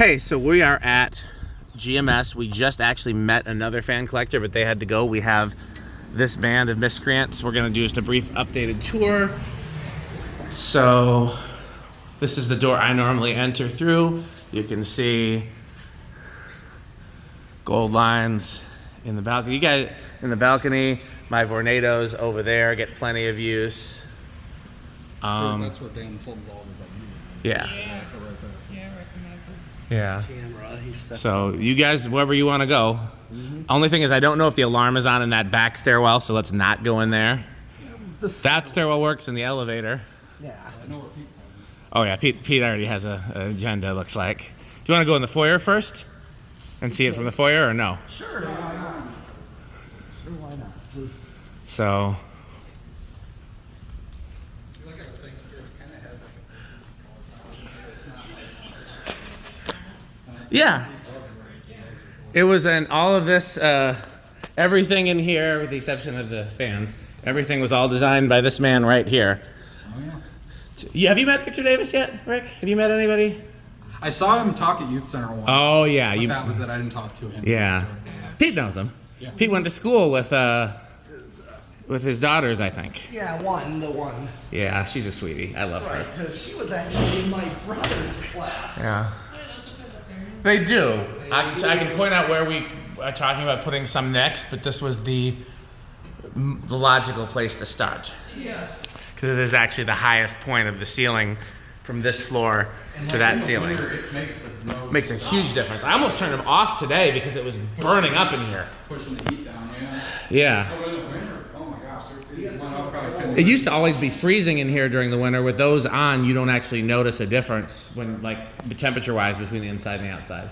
Hey, so we are at GMS. We just actually met another fan collector, but they had to go. We have this band of miscreants. We're gonna do just a brief updated tour. So this is the door I normally enter through. You can see gold lines in the balcony. You guys in the balcony, my vornados over there get plenty of use. That's where Dan films all of his Yeah. Yeah, I recognize it. Yeah. Camera, he sets So up. you guys, wherever you want to go. Only thing is I don't know if the alarm is on in that back stairwell, so let's not go in there. That stairwell works in the elevator. Yeah. I know where Pete Oh yeah, Pete already has an agenda, looks like. Do you want to go in the foyer first and see it from the foyer, or no? Sure, why not? Sure, why not? So, See, like I was saying, it kind of has like yeah. It was in all of this, everything in here, with the exception of the fans, everything was all designed by this man right here. Have you met Victor Davis yet, Rick? Have you met anybody? I saw him talk at Youth Center once. Oh yeah, But that was it. I didn't talk to him. Yeah. Pete knows him. Yeah. Pete went to school with his daughters, I think. Yeah, the one. Yeah, she's a sweetie. I love her. Right, so she was actually in my brother's class. Yeah. They do. I can point out where we are talking about putting some next, but this was the logical place to start. Yes. Because it is actually the highest point of the ceiling from this floor to that ceiling. Makes a huge difference. I almost turned them off today because it was burning up in here. Pushing the heat down, yeah. Yeah. Oh, in the winter, oh my gosh, it went up probably 10 It used to always be freezing in here during the winter. With those on, you don't actually notice a difference when, like, temperature-wise between the inside and the outside.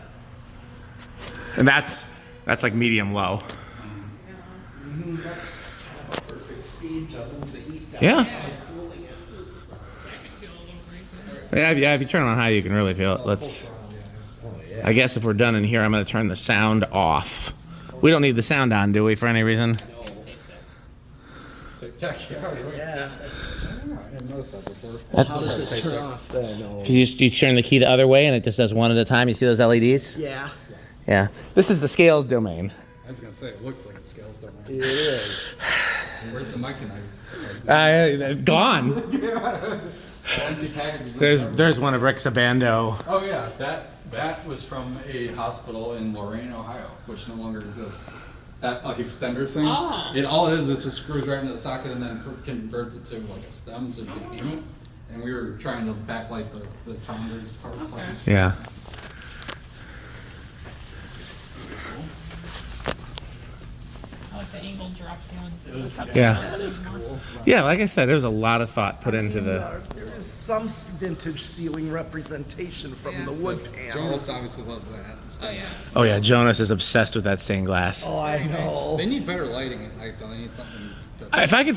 And that's like medium low. That's kind of a perfect speed to move the heat down. Yeah. That can feel a little crazy. Yeah, if you turn it on high, you can really feel it. I guess if we're done in here, I'm going to turn the sound off. We don't need the sound on, do we, for any reason? Yeah, Yeah. I didn't notice that before. How does it turn off then? Because you turn the key the other way, and it just does one at a time. You see those LEDs? Yeah. Yeah. This is the scales domain. I was gonna say it looks like it scales down. It is. Where's the mic and ice? Gone. Empty packages. There's one of Rick's Abando. Oh yeah, that was from a hospital in Lorain, Ohio, which no longer exists. That like extender thing. Oh. All it is just screws right into the socket and then converts it to like a stem so you can beam it. And we were trying to backlight the founder's power plant. Yeah. I like the angled drop ceiling too. Yeah. That is cool. Yeah, like I said, there's a lot of thought put into the... There is some vintage ceiling representation from the wood panel. Jonas obviously loves that. Oh yeah. Oh yeah, Jonas is obsessed with that stained glass. Oh, I know. They need better lighting at night though. They need something to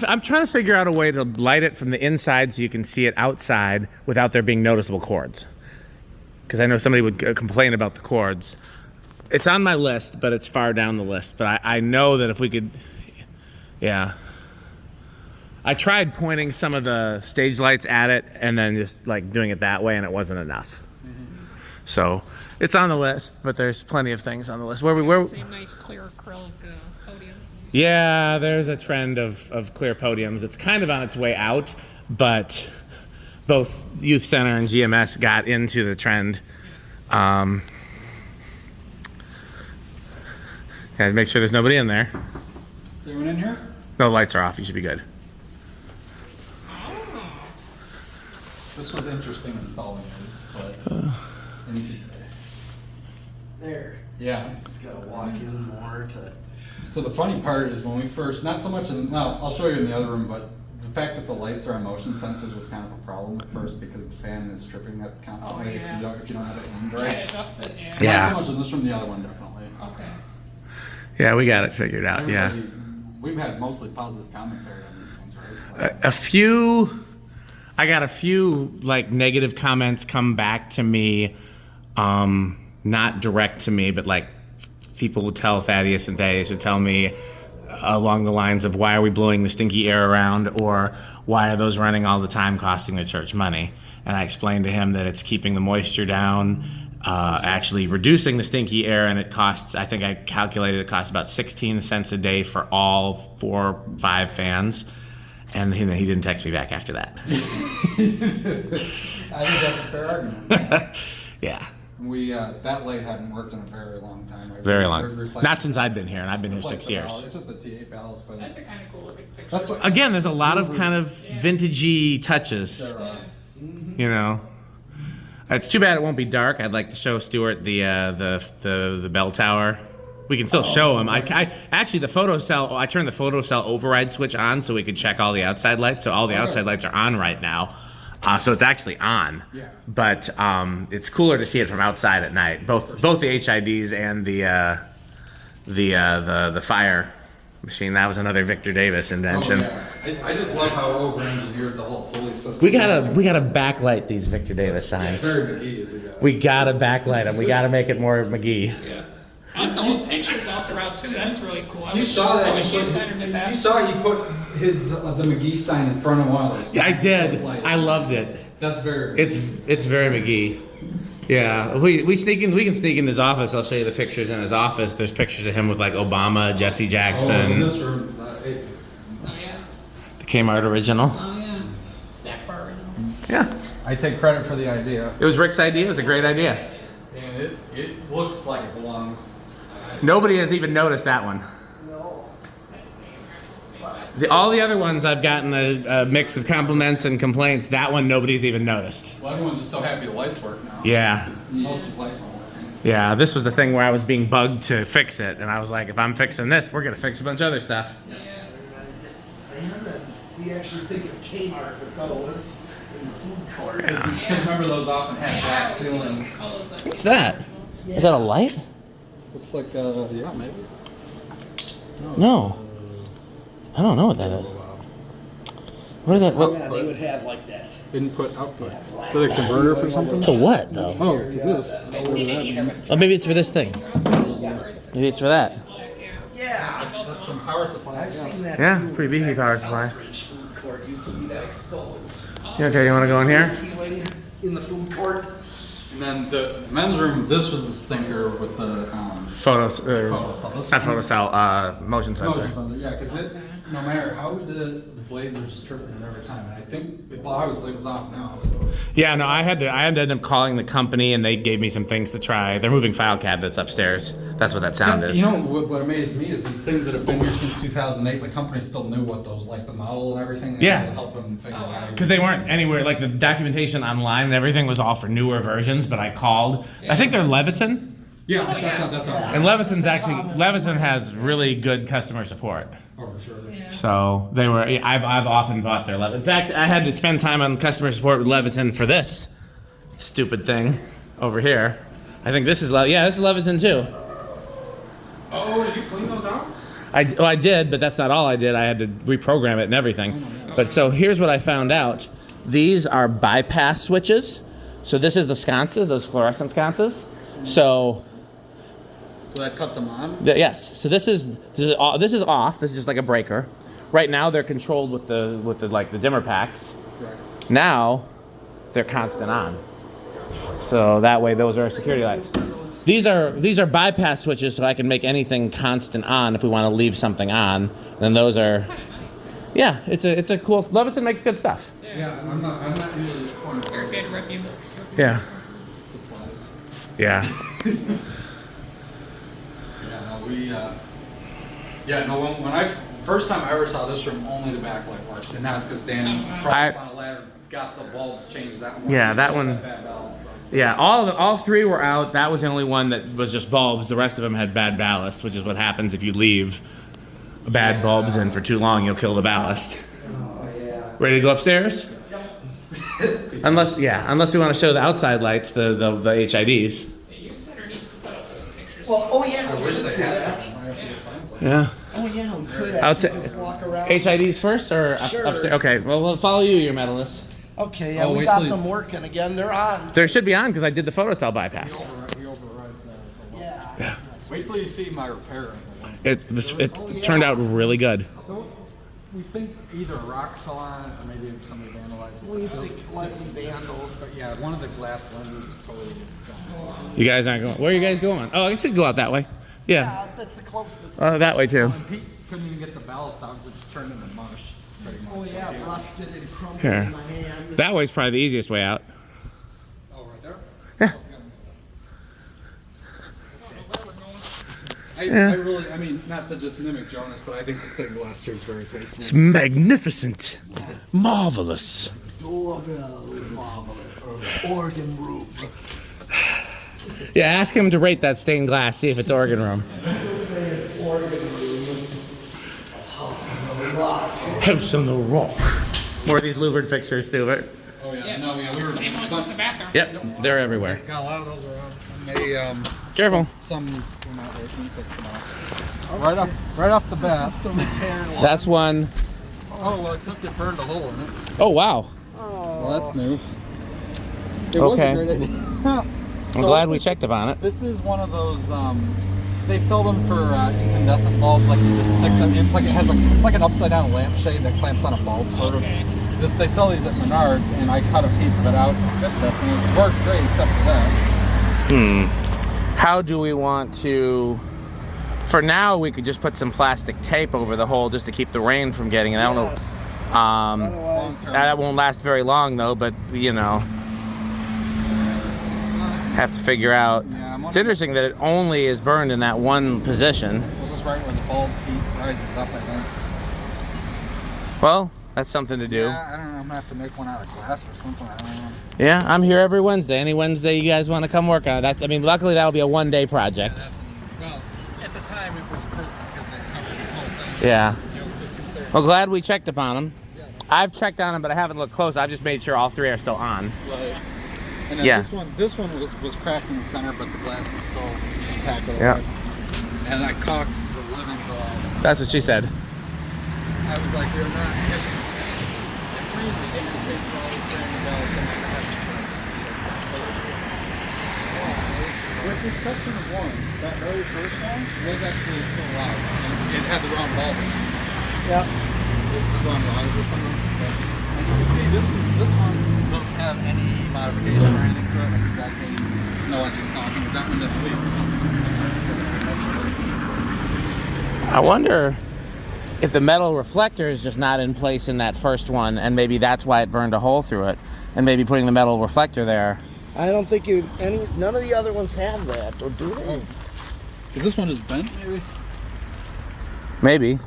I'm trying to figure out a way to light it from the inside so you can see it outside without there being noticeable cords. Because I know somebody would complain about the cords. It's on my list, but it's far down the list. But I know that if we could, yeah. I tried pointing some of the stage lights at it and then just like doing it that way, and it wasn't enough. So it's on the list, but there's plenty of things on the list. Same nice clear acrylic podiums. As you Yeah, there's a trend of clear podiums. It's kind of on its way out, but both Youth Center and GMS got into the trend. Yeah, make sure there's nobody in there. Is anyone in here? No, lights are off. You should be good. This was interesting installing this, but and you should- There. yeah. Just gotta walk in more to. So the funny part is when we first, not so much in, well, I'll show you in the other room, but the fact that the lights are on motion sensors was kind of a problem at first because the fan is tripping it constantly Oh, yeah. if you don't have it aimed yeah, right. adjust it. Yeah. Yeah. Not so much in this room, the other one definitely. Okay. Yeah, we got it figured out. Yeah. Everybody- We've had mostly positive commentary on these things, right? Like, I got a few like negative comments come back to me, not direct to me, but like people would tell Thaddeus, and Thaddeus would tell me along the lines of, why are we blowing the stinky air around, or why are those running all the time costing the church money? And I explained to him that it's keeping the moisture down. actually reducing the stinky air, and it costs, I think I calculated it costs about 16 cents a day for all 4, 5 fans. And he didn't text me back after that. I think that's a fair argument. Yeah. That light hadn't worked in a very long time. Very long. Not since I've been here, and I've been here 6 years. It's just a T8 ballast, but That's a kind of cool looking fixture. that's what, Again, there's a lot of kind of vintagey touches, you know. It's too bad it won't be dark. I'd like to show Stuart the bell tower. We can still show him. I actually the photocell. I turned the photocell override switch on so we could check all the outside lights. So all the outside lights are on right now. So it's actually on. Yeah. But it's cooler to see it from outside at night. Both the HIDs and the fire machine. That was another Victor Davis invention. oh, yeah. I just love how over-engineered the whole pulley system. We gotta backlight these Victor Davis signs. It's very McGee to do that. We gotta backlight them. We gotta make it more McGee. Yeah. Also, his pictures all throughout too. That's really cool. I You wish- saw I that. wish you centered it back. You saw he put his the McGee sign in front of one of those. I did. Like, I loved it. That's very. It's very McGee. Yeah, we can sneak in his office. I'll show you the pictures in his office. There's pictures of him with like Obama, Jesse in Jackson, this room. Oh yeah. the Kmart original. Oh yeah. Stack bar original. Yeah, I take credit for the idea, it was Rick's idea. It was a great idea. and it looks like it belongs. Nobody has even noticed that one. No. All the other ones I've gotten a mix of compliments and complaints. That one nobody's even noticed. Well, everyone's just so happy the lights work now. Yeah. 'Cause most of the lights won't work. Yeah, this was the thing where I was being bugged to fix it, and I was like, if I'm fixing this, we're gonna fix a bunch of other stuff. Yes. And then we actually think of Kmart, but no, it's in the food court. Because remember, those often have black ceilings. All those like. What's that? Is that a light? Looks like, yeah, maybe. No. I don't know what that is. What is that? What, Yeah, they would have like that. Input, output. Is that a converter for something? to what, though? Oh, to this. Oh, maybe it's for this thing. Maybe it's for that. Yeah. That's some power supply. I've seen that Yeah, too. pretty beefy In power fact, supply. Southbridge food court used to be that exposed. You okay, you wanna go in here? Ceiling in the food court. And then the men's room, this was the stinker with the Photos, photocell. This not was- photocell, motion sensor. motion sensor. Yeah, because it, no matter how we did it, the blades are just tripping it every time. And I think, well, obviously it was off now, so. Yeah, no, I had to end up calling the company, and they gave me some things to try. They're moving file cabinets upstairs. That's what that sound is. You know, what amazed me is these things that have been here since 2008, the company still knew what those, like the model and everything. Yeah. And to help them figure out. Because they weren't anywhere, like the documentation online and everything was all for newer versions, but I called. I think they're Leviton. Yeah, that's all. And Leviton has really good customer support. Oh, for sure. So they were, I've often bought their Leviton. In fact, I had to spend time on customer support with Leviton for this stupid thing over here. I think this is, this is Leviton too. Oh, did you clean those out? I did, but that's not all I did. I had to reprogram it and everything. But so here's what I found out. These are bypass switches. So this is the sconces, those fluorescent sconces. So that cuts them on? yes. So this is off. This is just like a breaker. Right now they're controlled with the dimmer packs. Right. Now they're constant on. So that way those are security lights. These are bypass switches, so I can make anything constant on if we want to leave something on. Then those are, yeah, it's a cool. Leviton makes good stuff. Yeah, I'm not usually disappointed. Very good review. Yeah. Supplies. Yeah. When I first time I ever saw this room, only the backlight worked, and that's because Dan probably on a ladder got the bulbs changed that one. Yeah, that one. Bad ballast, so. Yeah, all three were out. That was the only one that was just bulbs. The rest of them had bad ballast, which is what happens if you leave bad bulbs in for too long. You'll kill the ballast. Oh, yeah. Ready to go upstairs? unless we want to show the outside lights, the HIDs. You said needs to put up pictures. Well, oh yeah, I we wish could they do had that. something right after the fence. Like Yeah. Oh yeah, we could Outside- actually just walk around. HIDs first or Sure. upstairs? Okay, well, we'll follow you, your medalist. Okay, yeah, Oh, we wait got till you- them working again. They're on. There should be on because I did the photocell bypass. we override the Yeah. Wait till you see my repair. It turned out really good. We think either a rock fell on it or maybe somebody vandalized it. We think lightly vandal. But yeah, one of the glass lenses was totally gone. You guys aren't going. Where are you guys going? Oh, I guess we could go out that way. Yeah. That's the closest. That way too. And Pete couldn't even get the ballast out, which turned into mush, pretty much. Oh yeah, rusted and crumbled Here. in my hand. That way's probably the easiest way out. Oh, right there? Yeah. I really, I mean, not to just mimic Jonas, but I think the stained glass here is very tasteful. It's magnificent, marvelous. Doorbell is marvelous. Organ room. Yeah, ask him to rate that stained glass. See if it's organ room. He'll say it's organ room. House on the rock. House on the rock. More of these louvered fixtures, Stuart. Oh, yeah. Yes. No, yeah, we were. Same ones as the bathroom. Yep, they're everywhere. Got a lot of those around. And they, Careful. some were not working, fixed them out. Right off the bat. The repair line. That's one. Oh, well, except it burned a hole in it. Oh wow. Well, that's new. It Okay. was a great idea. I'm glad we checked upon it. This is one of those. They sell them for incandescent bulbs. Like you just stick them. It's like it's like an upside down lampshade that clamps on a bulb, sort of. They sell these at Menards, and I cut a piece of it out to fit this, and it's worked great except for that. How do we want to? For now, we could just put some plastic tape over the hole just to keep the rain from getting it. I don't know. Otherwise, That won't last very long though, but you know, have to figure out. Yeah, It's interesting that it only is burned in that one position. This is right where the bulb heat rises up, I think. Well, that's something to do. Yeah, I don't know. I'm gonna have to make one out of glass or something. I don't know. Yeah, I'm here every Wednesday. Any Wednesday you guys want to come work on it. I mean, luckily that'll be a one-day project. That's an easy. Well, at the time it was perfect because it covered this whole thing. Yeah. You know, just consider. Well, glad we checked upon them. Yeah. I've checked on them, but I haven't looked close. I've just made sure all three are still on. Right. And then Yeah. this one was cracked in the center, but the glass is still intact Yeah. otherwise. And I caulked the living hell. That's what she said. I was like, you're not getting clean to get your tape for all these brand new bells, and I have to with the exception of one, that very first one was actually still alive. And it had the wrong bulb in it. Yep. It's just wrong wires or something. But, and you can see this one doesn't have any modification or anything to it. That's exactly no engine caulking. Is that one that's leaked? I wonder if the metal reflector is just not in place in that first one, and maybe that's why it burned a hole through it, and maybe putting the metal reflector there. I don't think none of the other ones have that, or do they? Is this one just bent, maybe? Maybe.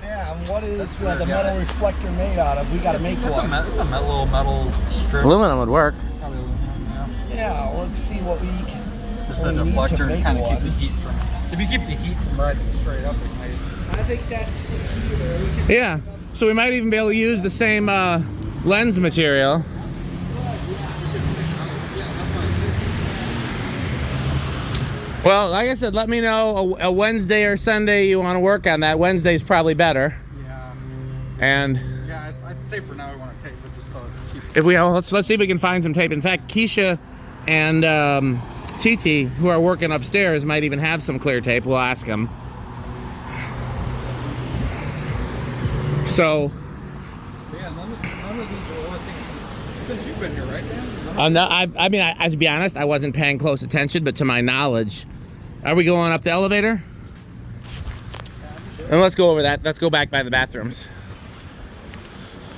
Yeah, and what is That's the what I metal got. reflector made out of? We gotta make It's one. it's a little metal strip. Aluminum would work. Probably aluminum, yeah. Yeah, let's see what we can. Just we a need to deflector to make kind of keep one. the heat from. If you keep the heat from rising straight up, it might. I think that's the key there. We can Yeah. So we might even be able to use the same lens material. Well, like I said, let me know a Wednesday or Sunday you want to work on that. Wednesday's probably better. Yeah. And Yeah, I'd say for now we want to tape it just so it's. if we let's see if we can find some tape. In fact, Keisha and TT, who are working upstairs, might even have some clear tape. We'll ask them. So, Yeah, none of these are working since you've been here, right, Dan? no, I mean, to be honest, I wasn't paying close attention, but to my knowledge, are we going up the elevator? And let's go over that. Let's go back by the bathrooms.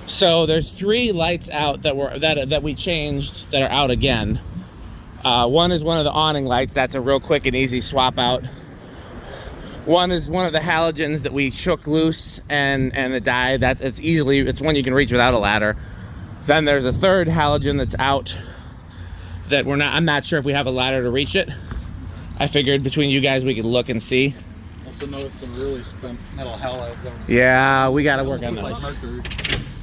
So there's 3 lights out that we changed that are out again. One is one of the awning lights. That's a real quick and easy swap out. One is one of the halogens that we shook loose and it died. It's one you can reach without a ladder. Then there's a third halogen that's out that I'm not sure if we have a ladder to reach it. I figured between you guys we could look and see. Also noticed some really spent metal halides on. Yeah, we gotta work on Like those. mercury.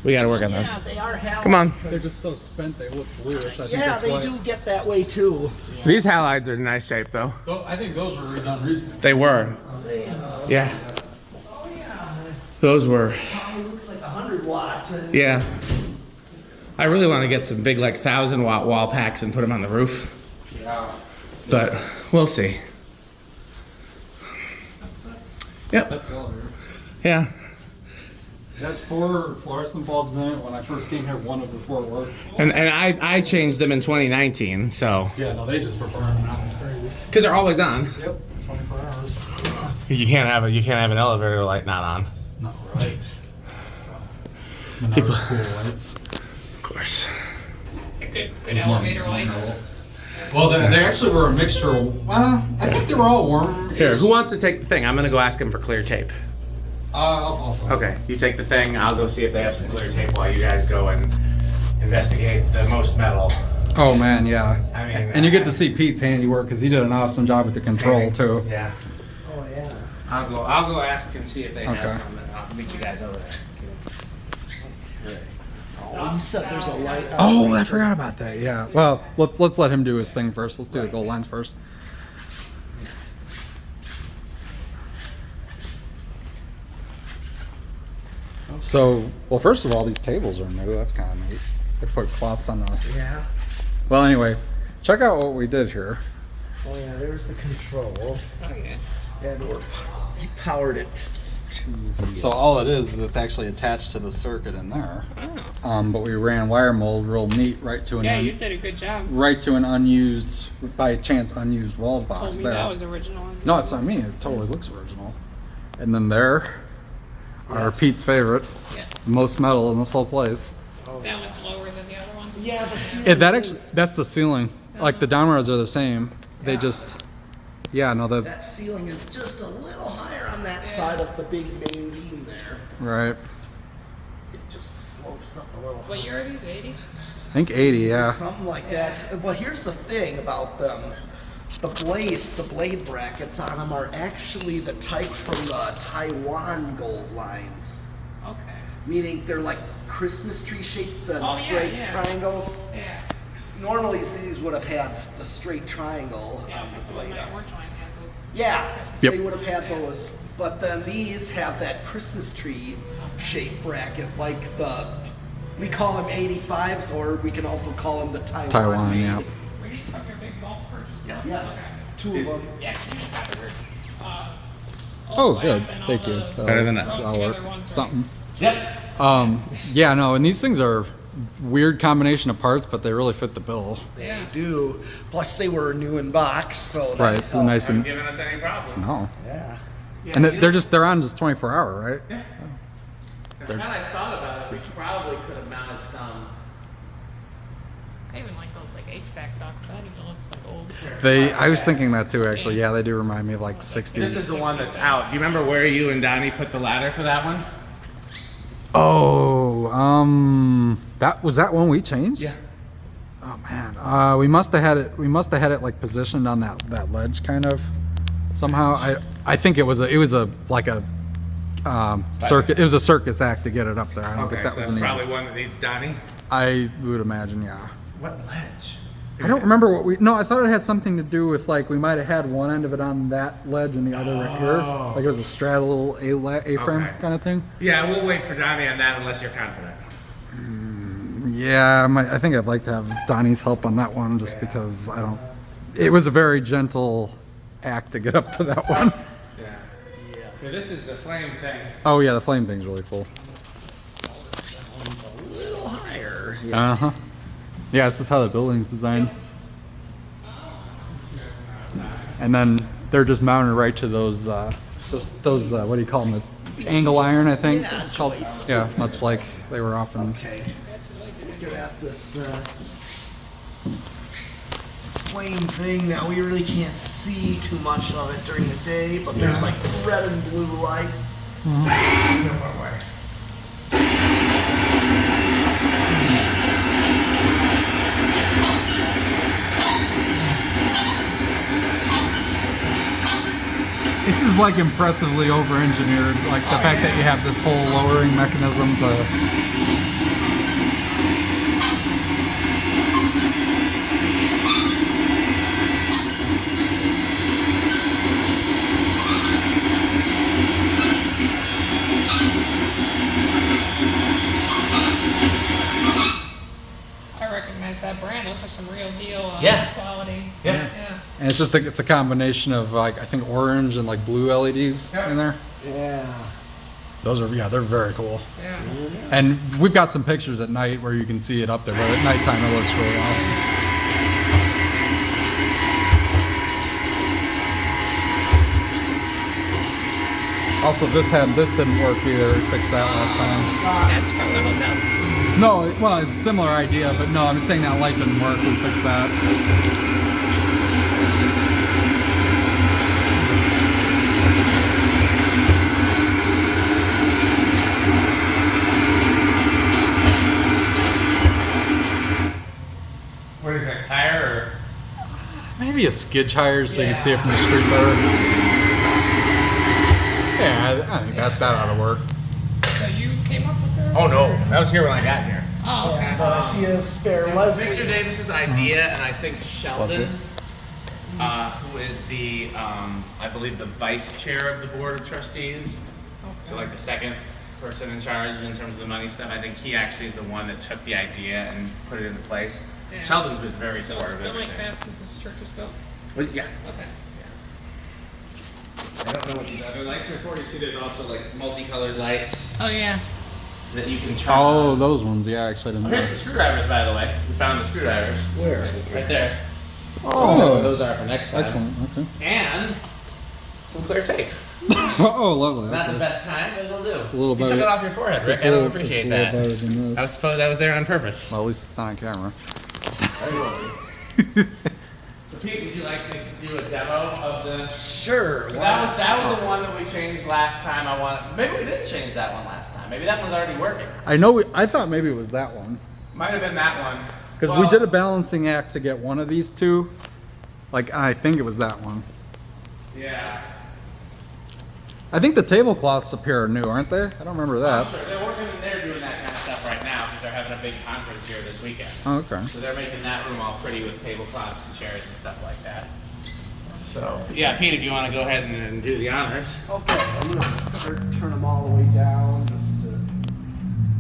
We gotta work on those. Yeah, they are halides. Come on. They're just so spent they look bluish. I think Yeah, that's they why. do get that way too. These halides are in nice shape though. I think those were redone recently. They were. Yeah. Oh yeah, Those were. probably looks like 100 watts. Yeah. I really want to get some big, like 1,000-watt wall packs and put them on the roof. Yeah. But we'll see. Yep. That's the elevator. Yeah. It has 4 fluorescent bulbs in it. When I first came here, one of the 4 worked. And I changed them in 2019, so. Yeah, no, they just were burning out. It's crazy. Because they're always on. Yep, 24 hours. You can't have an elevator light not on. Not right. So, Menards cool lights. Of course. Good elevator lights. Well, they actually were a mixture. Well, I think they were all warm. Here, who wants to take the thing? I'm gonna go ask him for clear tape. I'll Okay, you take the thing. I'll go see if they have some clear tape while you guys go and investigate the most metal. Oh man, yeah. I mean, and you get to see Pete's handiwork because he did an awesome job with the control too. Yeah. Oh yeah. I'll go ask and see if they have some. And I'll meet you guys over there. Oh, you said there's a light. Oh, I forgot about that. Yeah. Well, let's let him do his thing first. Let's do the gold lines first. So, well, first of all, these tables are new. That's kind of neat. They put cloths on the. Yeah. Well, anyway, check out what we did here. Oh yeah, there's the control. Oh yeah. And he powered it to the. So all it is it's actually attached to the circuit in there. Oh. But we ran wire mold real neat right to an Yeah, you did a good job. right to an unused, by chance unused wall box Told me there. that was original. No, it's not I mean. It totally looks original. And then there, our Pete's favorite, Yeah. most metal in this whole place. That one's lower than the other one. Yeah, the ceiling. Yeah, that's the ceiling. Like the downwards are the same. They just, yeah, no, That ceiling is just a little higher on that side of the big main beam there. right. It just slopes up a little. What year are these? 80? I think 80, yeah. Something like that. But here's the thing about them. The blades, the blade brackets on them are actually the type from the Taiwan gold lines. Okay. Meaning they're like Christmas tree shaped, the Oh, yeah, straight yeah. triangle. Yeah. Normally these would have had the straight triangle Yeah, on that's the what blade. my orange line has those. Yeah, Yep. they would have had those. But then these have that Christmas tree shaped bracket, like we call them 85s, or we can also call them the Taiwan made. yeah. Were these from your big bulk purchase? Yeah. Yes, 2 of them. Yeah, 'cause you just have it. Oh, good. Thank you. Better than that. That'll work. Something. Yep. Yeah, no, and these things are weird combination of parts, but they really fit the bill. They do. Plus, they were new in box, so Right, that's so nice and Giving us any problems? no. Yeah. And they're on just 24 hour, right? Now that I thought about it, we probably could have mounted some. I even like those like HVAC ducts. That even looks like old. I was thinking that too, actually. Yeah, they do remind me of like 60s. This is the one that's out. Do you remember where you and Donnie put the ladder for that one? Oh, that was that one we changed? Yeah. Oh man, we must have had it. We must have had it like positioned on that ledge, kind of. Somehow, I think it was a circuit. It was a circus act to get it up there. I don't think that so was that's an easy. probably one that needs Donnie. I would imagine, yeah. What ledge? I don't remember what we. No, I thought it had something to do with like we might have had one end of it on that ledge and the other right here. Like it was a straddle A-frame Okay. kind of thing. Yeah, we'll wait for Donnie on that unless you're confident. Yeah, I think I'd like to have Donnie's help on that one just because I don't. It was a very gentle act to get up to that one. Yeah. Yes. So this is the flame thing. Oh yeah, the flame thing's really cool. That one's a little higher. Uh huh. Yeah, this is how the building's designed. And then they're just mounted right to those what do you call them? The angle iron, I think. Yeah, It's called. joists. Yeah, much like they were often. Okay. Look at this flame thing. Now we really can't see too much of it during the day, but there's like red and blue lights. This is like impressively over-engineered. Like the fact that you have this whole lowering mechanism to. I recognize that brand. Those are some real deal Yeah. quality. Yeah. And it's just it's a combination of like I think orange and like blue LEDs in there. Yeah. Those are, yeah, they're very cool. Yeah. And we've got some pictures at night where you can see it up there, but at nighttime it looks really awesome. Also, this didn't work either. We fixed that last time. That's from the hotel. No, well, similar idea, but no, I'm saying that light didn't work. We fixed that. What is that, tire or? Maybe a skid tire so you can see it from the street better. Yeah, I think that ought to work. So you came up with her? Oh no, that was here when I got here. Oh, okay. But I see a spare It was Leslie. Victor Davis's idea, and I think Bless Sheldon, it. who is the, I believe the vice chair of the board of trustees, so like the second person in charge in terms of the money stuff, I think he actually is the one that took the idea and put it into place. Yeah. Sheldon's been very So it's supportive of been like everything. that since this church was built? Well, yeah. Okay. I don't know what these other lights are for. You see there's also like multicolored lights Oh, yeah. that you can turn Oh, on. those ones, yeah, actually I Oh, didn't here's know. the screwdrivers, by the way. We found the screwdrivers. Where? Right there. Oh, Those are for next time. excellent. Okay. And some clear tape. Oh, lovely. Not the Okay. best time, but it'll do. It's a little You took better- it off your forehead, Rick. It's I a don't little- appreciate it's a little that. better than I this. suppose that was there on purpose. Well, at least it's not on camera. So Pete, would you like to do a demo of the? Sure. That was the one that we changed last time. Maybe we didn't change that one last time. Maybe that one's already working. I know. I thought maybe it was that one Might have been that one. because we did a balancing act to get one of these two. Like I think it was that one. Yeah. I think the tablecloths up here are new, aren't they? I don't remember that. Sure. They're working in there doing that kind of stuff right now because they're having a big conference here this weekend. Oh, okay. So they're making that room all pretty with tablecloths and chairs and stuff like that. So yeah, Pete, if you want to go ahead and do the honors. Okay, I'm gonna turn them all the way down just to.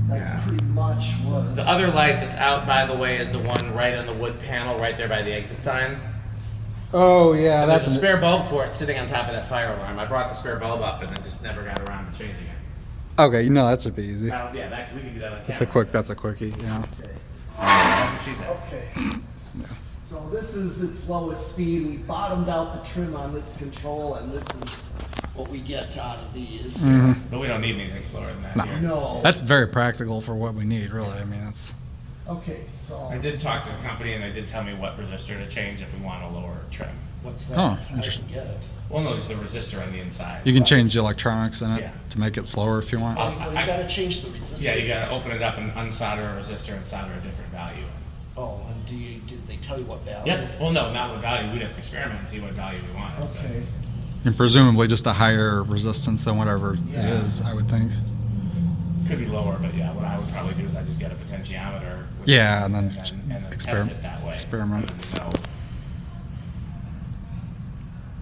That's Yeah. pretty much what. The other light that's out, by the way, is the one right on the wood panel right there by the exit sign. Oh yeah, There's that's a spare bulb for it sitting on top of that fire alarm. I brought the spare bulb up and then just never got around to changing it. okay. No, that should be easy. Yeah, we can do that on camera. That's a quickie. Yeah. That's what she said. Okay. So this is its lowest speed. We bottomed out the trim on this control, and this is what we get out of these. But we don't need anything slower than that here. No. That's very practical for what we need, really. I mean, that's. Okay, so I did talk to the company and they did tell me what resistor to change if we want a lower trim. what's that? Oh, I interesting. can get it. Well, no, just the resistor on the inside. You can change the electronics in it Yeah. to make it slower if you want. Oh. Well, you gotta change the resistance. Yeah, you gotta open it up and unsolder a resistor and solder a different value. Oh, and did they tell you what value? Yep. Well, no, not what value. We'd have to experiment and see what value we wanted. Okay. And presumably just a higher resistance than whatever Yeah. it is, I would think. Could be lower, but yeah, what I would probably do is I just get a potentiometer. with Yeah, it and then test experiment- it that way. experiment. rather than no.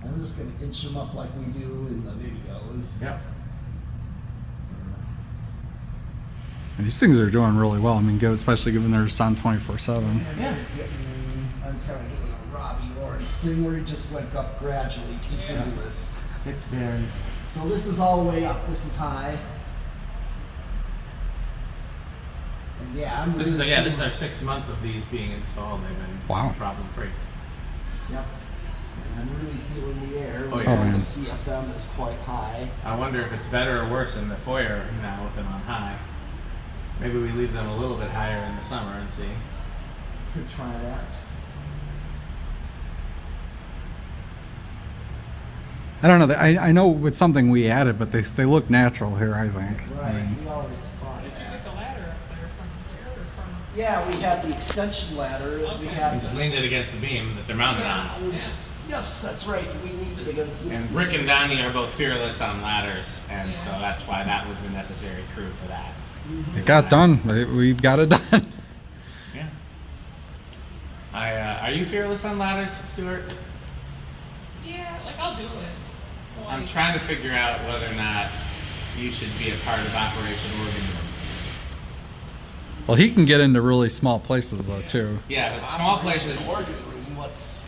I'm just gonna inch them up like we do in the videos. Yep. And these things are doing really well. I mean, especially given they're on 24/7. Yeah. I'm kind of doing a Robbie Lawrence thing where he just went up gradually, continuous. It's been. So this is all the way up. This is high. And yeah, I'm This is really this is our feeling- 6th month of these being installed. They've been Wow. problem free. Yep. And I'm really feeling the air. Oh, We yeah. Oh, know man. The CFM is quite high. I wonder if it's better or worse in the foyer now with them on high. Maybe we leave them a little bit higher in the summer and see. Could try that. I don't know. I know it's something we added, but they look natural here, I think. I Right. mean, We always thought Did you that. get the ladder up there from there or from? Yeah, we had the extension ladder. We Okay. had. We just leaned it against the beam that they're mounted on. Yeah, we- Yeah. Yes, that's right. We leaned it against this. And Rick and Donnie are both fearless on ladders, and so Yeah. that's why that was the necessary crew for that. it got done. We got it done. Yeah. Are you fearless on ladders, Stuart? Yeah, like I'll do it. I'm Like, trying to figure out whether or not you should be a part of Operation Organ Room. Well, he can get into really small places though too. Yeah, but small places. Organ room. What's?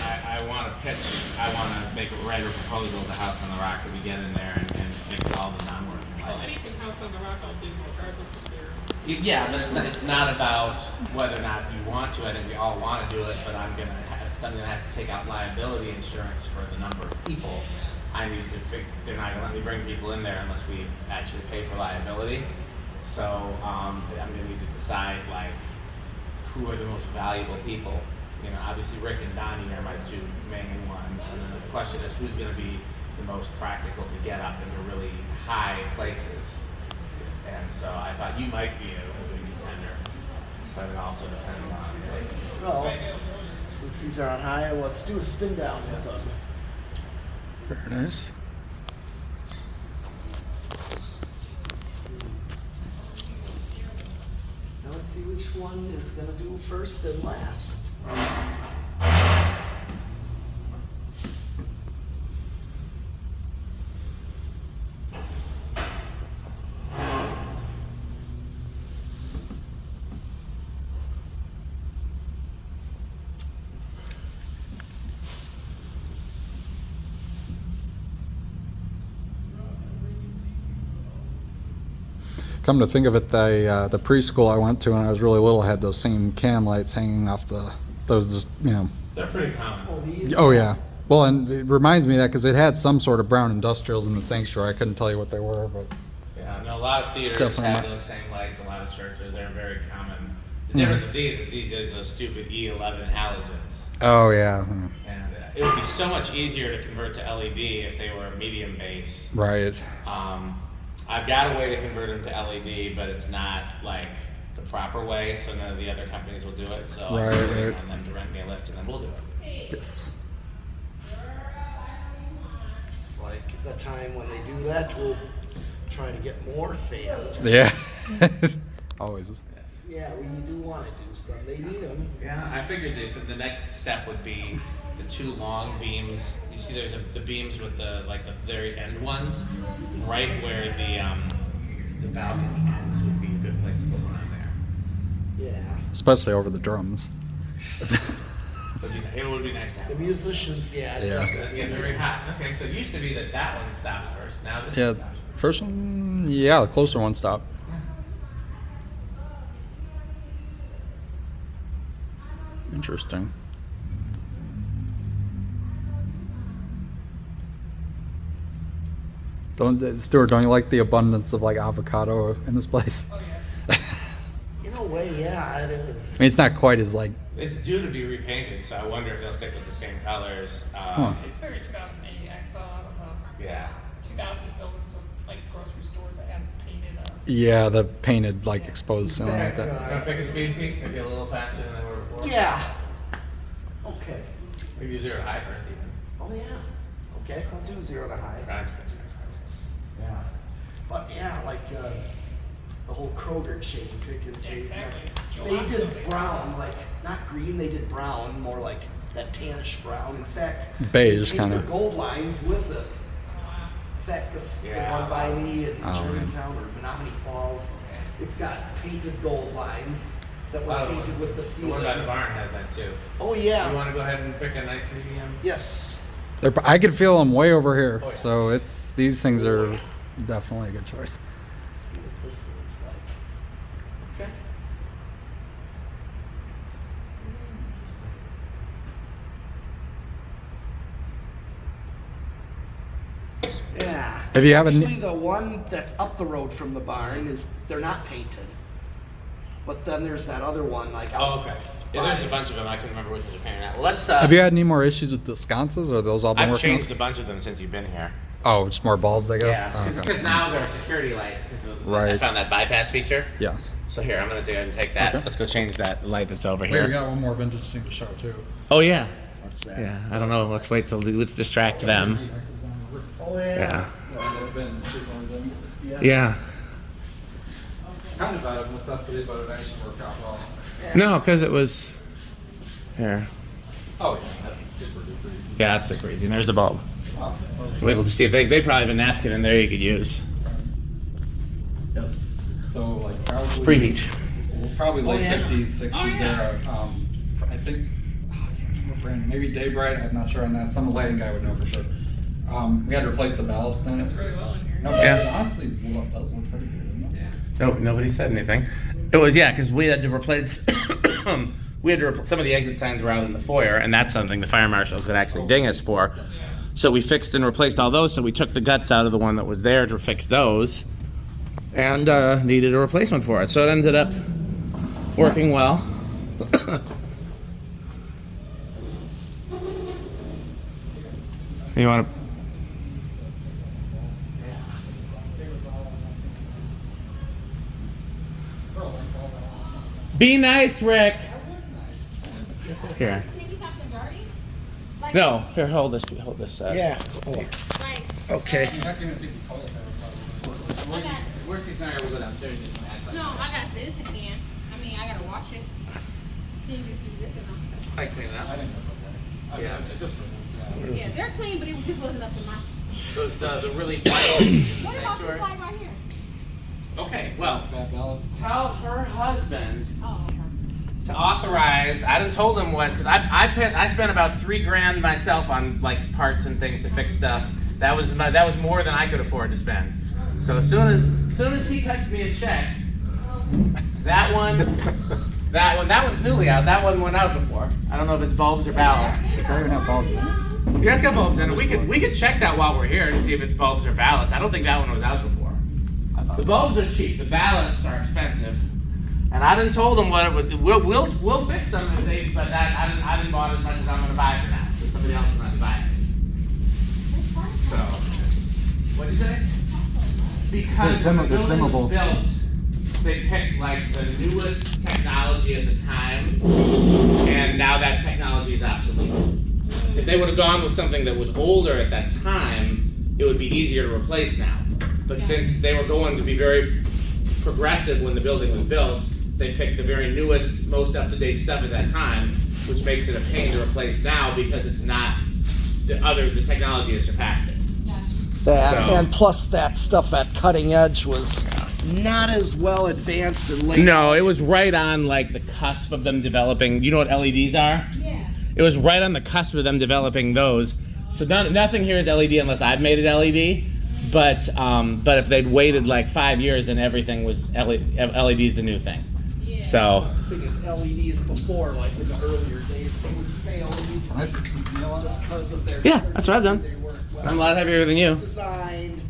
I want to make a write a proposal to House on the Rock that we get in there and fix all the non-working Well, lighting. anything House on the Rock I'll do regardless of their. Yeah, but it's not about whether or not you want to. I think we all want to do it, but I'm gonna have to take out liability insurance for the number of people. I need to figure. They're not gonna let me bring people in there unless we actually pay for liability. So I'm gonna need to decide like who are the most valuable people. You know, obviously Rick and Donnie are my two main ones, and then the question is who's gonna be the most practical to get up into really high places. And so I thought you might be a good contender, but it also depends on. So, since these are on high, let's do a spin down with them. Very nice. Now let's see which one is gonna do first and last. Come to think of it, the preschool I went to when I was really little had those same cam lights hanging off those just, you know. They're pretty common. Oh, these? Oh yeah. Well, and it reminds me of that because it had some sort of brown industrials in the sanctuary. I couldn't tell you what they were, but Yeah, no, a lot of theaters Definitely have not. those same lights. A lot of churches, they're very common. The difference with these is these are those stupid E11 halogens. oh yeah, And it would be so much easier to convert to LED if they were medium base. right. I've got a way to convert them to LED, but it's not like the proper way, so none of the other companies will do it. So I'm Right, waiting right. on them to rent me a lift, and then we'll do it. Yes. It's like the time when they do that, we'll try to get more fans. Yeah. Always. Yes. Yeah, we do want to do some. They need them. Yeah, I figured the next step would be the two long beams. You see, there's the beams with the very end ones, right where the balcony ends would be a good place to put one on there. Yeah. Especially over the drums. It would be nice to have. The musicians, yeah. Yeah. It's getting very hot. Okay, so it used to be that one stops first. Now this Yeah. one stops first. First one, yeah, the closer one stopped. Interesting. Stuart, don't you like the abundance of like avocado in this place? Oh yeah. In a way, yeah, it is. I mean, it's not quite as like. It's due to be repainted, so I wonder if they'll stick with the same colors. It's very 2008. I saw a lot of Yeah. 2000s buildings with like grocery stores that have painted. Yeah, the painted like exposed ceiling like Fact, that. Want to pick a speed peak? Maybe a little faster than they were before? Yeah. Okay. Maybe 0 to high first, even. Oh, yeah. Okay, I'll do 0 to high. Right. Yeah. But yeah, like the whole Kroger chain, you can see. Exactly. They John's did building. brown, like not green, they did brown, more like that tannish brown. In fact, Beige, they painted kinda. gold lines with it. Wow. In fact, the Yeah. one by me in Oh, man. Germantown or Menominee Falls, it's got painted gold lines that were painted with the The ceiling. one by the barn has that too. Oh You yeah. want to go ahead and pick a nice medium? Yes. I could feel them way over here, Oh, yeah. so these things are definitely a good choice. Let's see what this is like. Okay. Yeah. If you have a- Actually, the one that's up the road from the barn they're not painted. But then there's that other one, like. Oh, okay. Yeah, there's a bunch of them. I couldn't remember which ones are painted out. Let's. Have you had any more issues with the sconces, or are those all been I've working? changed a bunch of them since you've been here. Oh, just more bulbs, I guess. Yeah, Oh, okay. because now they're a security light. I Right. found that bypass feature. Yes. So here, I'm gonna go ahead and take that. Okay. Let's go change that light that's over We here. got one more vintage thing to show too. Oh yeah. What's that? Yeah. I don't know. Let's wait till let's distract them. Oh, yeah. Yeah. Yeah. Kind of out of necessity, but it actually worked out well. No, because it was here. Oh yeah, that's super duper easy. Yeah, that's super easy. And there's the bulb. Wait till to see if they probably have a napkin in there you could use. Yes. So like probably Preheat. probably late yeah. 50s, 60s Oh, yeah. era. I think I can't remember Brandon, maybe Daybright, I'm not sure on that. Some lighting guy would know for sure. We had to replace the ballast in it. It's really well in here. No, but Yeah. honestly, well, it does look pretty good, doesn't it? Nope, nobody said anything. It was, yeah, because we had to replace, some of the exit signs were out in the foyer, and that's something the fire marshals could actually ding us for. So we fixed and replaced all those, so we took the guts out of the one that was there to fix those, and needed a replacement for it. So it ended up working well. You want to? Be nice, Rick. Here. Maybe something dirty? Like, No, here, hold this. Yeah. Like, Okay. Worst case scenario, we'll go downstairs and just add no, I got this again. I mean, I gotta wash it. Can you just use this or not? I clean it up. I think that's okay. Yeah. It just for Yeah, they're clean, but it just wasn't up to my. Those the really vital What about the sanctuary. flag right here? Okay, well, bad ballast. tell her husband Oh, okay. to authorize. I done told him what, because I spent about $3,000 myself on like parts and things to fix stuff. That was more than I could afford to spend. So as soon as he cuts me a check, that one's newly out. That one went out before. I don't know if it's bulbs or ballast. Does that even have bulbs in it? Yeah, it's got bulbs in it. We could check that while we're here to see if it's bulbs or ballast. I don't think that one was out before. The bulbs are cheap. The ballasts are expensive. And I done told them what it would. We'll fix them if they. But that I didn't bought as much as I'm going to buy for that. So somebody else is going to buy it. So, what'd you say? Because when the building was built, they picked like the newest technology at the time, and now that technology is obsolete. If they would have gone with something that was older at that time, it would be easier to replace now. But since they were going to be very progressive when the building was built, they picked the very newest, most up-to-date stuff at that time, which makes it a pain to replace now because it's not the technology has surpassed it. That So- and plus that stuff at cutting edge was not as well advanced and late. No, it was right on like the cusp of them developing. You know what LEDs are? Yeah. It was right on the cusp of them developing those. So nothing here is LED unless I've made it LED. But if they'd waited like 5 years, then everything was LED's the new thing. Yeah. So The thing is, LEDs before, like in the earlier days, they would fail just because of their. Yeah, that's what I've done. They weren't well I'm a lot heavier than you. designed.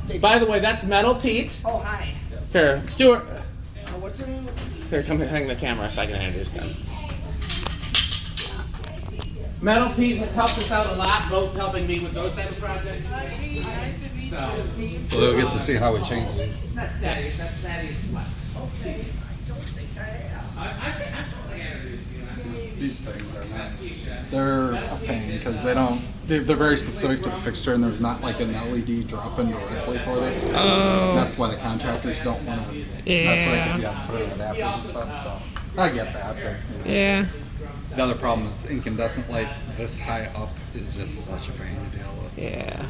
They, By the way, that's Metal Pete. oh hi. Here, Stuart. What's her name? Here, come hang the camera so I can introduce them. Metal Pete has helped us out a lot, both helping me with those type of projects. So they'll get to see how we change these. That's Daddy's flex. I introduced you. These things are not. They're a pain because they're very specific to the fixture, and there's not like an LED drop-in directly for this. That's why the contractors don't want to mess with it because you got to put in adapters and stuff. So I get that, but Yeah. the other problem is incandescent lights this high up is just such a pain to deal with. Yeah.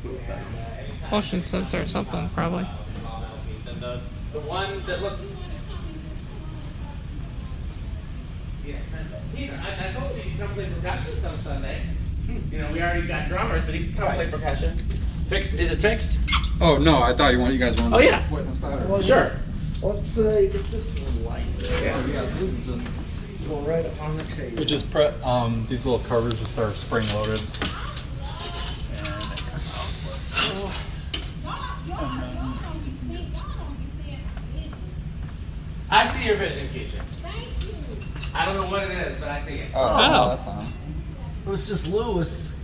Include that. Motion sensor or something, probably. The one that looked. Yeah, Peter, I told you you could come play percussion some Sunday. You know, we already got drummers, but he can come play percussion. Fixed? Is it fixed? Oh no, I thought you guys wanted Oh, yeah. to witness that. Or... Sure. Let's get this one light. Yeah. Yeah, so this is just. Go right up on the table. It just these little covers just are spring loaded. I see your vision, Keisha. Thank you. I don't know what it is, but I see it. Oh, that's on. It was just Lewis.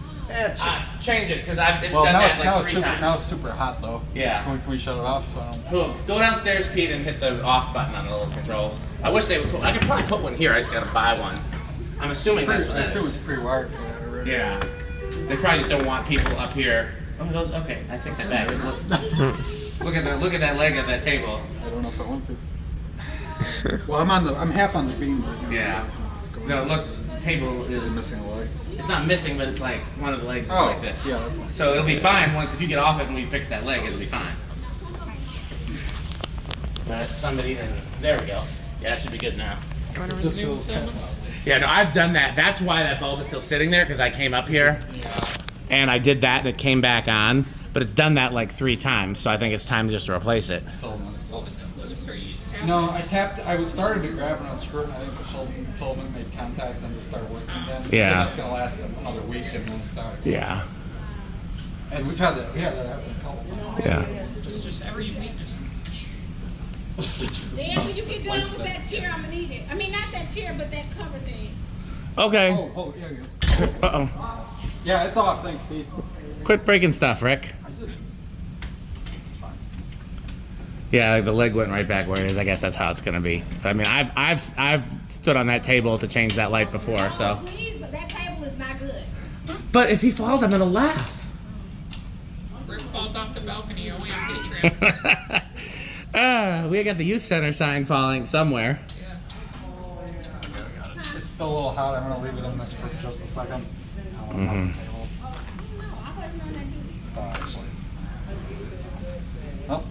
Change it, because I've Well, done now that it's, like now 3 it's super, times. now it's super hot though. Yeah. Can we shut it off? Go downstairs, Pete, and hit the off button on the little controls. I wish they would put, I could probably put one here, I just gotta buy one. I'm assuming that's what I that assume it's is. pre-wired for that already. Yeah. They probably just don't want people up here. Oh, those, okay, I take that back. Look at that leg at that table. I don't know if I want to. Well, I'm half on the beam right now. Yeah. So it's not No, going look, the table It's is, missing a leg. it's not missing, but it's like one of the legs is Oh, like this. yeah, that's fine. So it'll be fine once, if you get off it and we fix that leg, it'll be fine. But somebody, there we go. Yeah, it should be good now. Wanna Just resume feels filming? Yeah, no, I've done that. That's why that bulb is still sitting there, because I came up here and I did that and it came back on. But it's done that like 3 times, so I think it's time just to replace it. filaments. Loose or you use tap? No, I tapped. I was starting to grab and unscrew it, and I think the filament made contact and just started working again. Yeah. So that's gonna last another week, and then it's out again. Yeah. And we've had that. We had that happen a couple times. Yeah. It's just every week, just Then when you get done with that chair, I'm gonna need it. I mean, not that chair, but that cover thing. Okay. Oh, yeah, yeah. Uh-oh. Yeah, it's off. Thanks, Pete. Quit breaking stuff, Rick. It's fine. Yeah, like the leg went right back where it is. I guess that's how it's gonna be. But, I mean, I've stood on that table to change that light before, so. Please, but that table is not good. But if he falls, I'm gonna laugh. Rick falls off the balcony only on Patreon. We got the youth center sign falling somewhere. Yeah. It's still a little hot. I'm gonna leave it in this for just a second. I want it on the table. No, I wasn't on that duty. Actually. Well,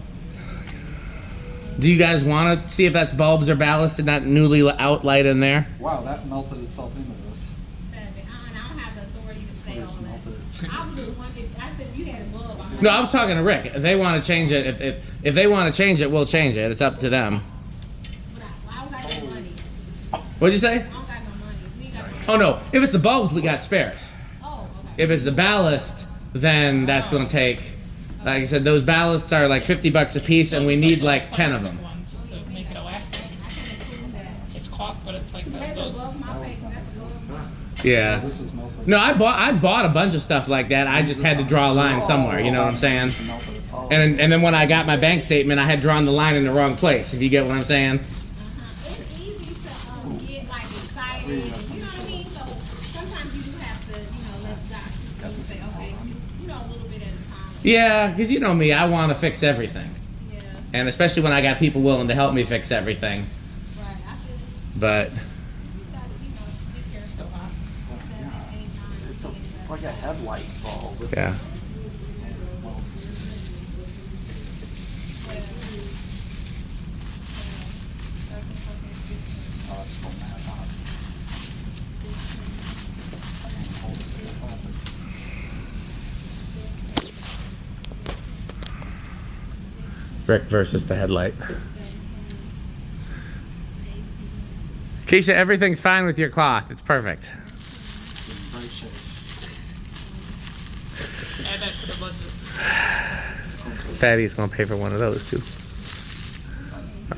Do you guys want to see if that's bulbs or ballast in that newly out light in there? wow, that melted itself into this. And I don't have the authority to say all It's that. melted. I was just wondering, I said if you had a bulb, I'm like, No, I was talking to Rick. If they want to change it, if they want to change it, we'll change it. It's up to them. I don't got no money. What'd you say? I don't got no money. We got no Oh no, if it's the bulbs, we got spares. Oh, okay. If it's the ballast, then that's gonna take. Like I said, those ballasts are like $50 a piece, and we need like 10 of them. Ones to make it elastic. It's caulk, but it's like That's those. above my face. That's above. Yeah. This is melted. No, I bought a bunch of stuff like that. I just had to draw a line somewhere. You know what I'm saying? It melted itself. And then when I got my bank statement, I had drawn the line in the wrong place. If you get what I'm saying? It's easy to get like excited. You know what I mean? So sometimes you do have to, let God say, okay, a little bit at a time. Yeah, because you know me, I want to fix everything, Yeah, and especially when I got people willing to help me fix everything. right. I feel But you gotta, get your Still hot. It's like a headlight bulb. yeah, Oh, it's still mad hot. I can't hold it with the plastic. Rick versus the headlight. Keisha, everything's fine with your cloth. It's perfect. It's in great shape. Add that to the budget. Fatty's gonna pay for one of those too.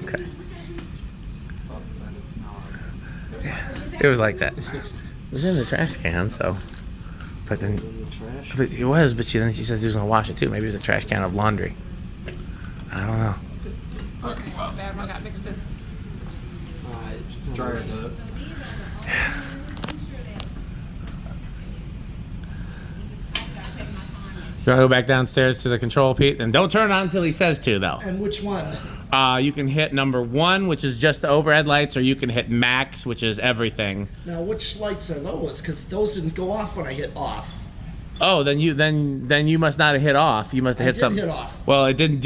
Okay. But that is now. It was like that. It was in the trash can, so. But then, Trash. but it was. But then she said she was gonna wash it too. Maybe it was a trash can of laundry. I don't know. Bad one got mixed in. Dryer did it. You wanna go back downstairs to the control, Pete? And don't turn it on until he says to, though. And which one? You can hit number 1, which is just the overhead lights, or you can hit max, which is everything. Now, which lights are those? Because those didn't go off when I hit off. Oh, then you must not have hit off. You must have I hit did something. hit off. Well, it didn't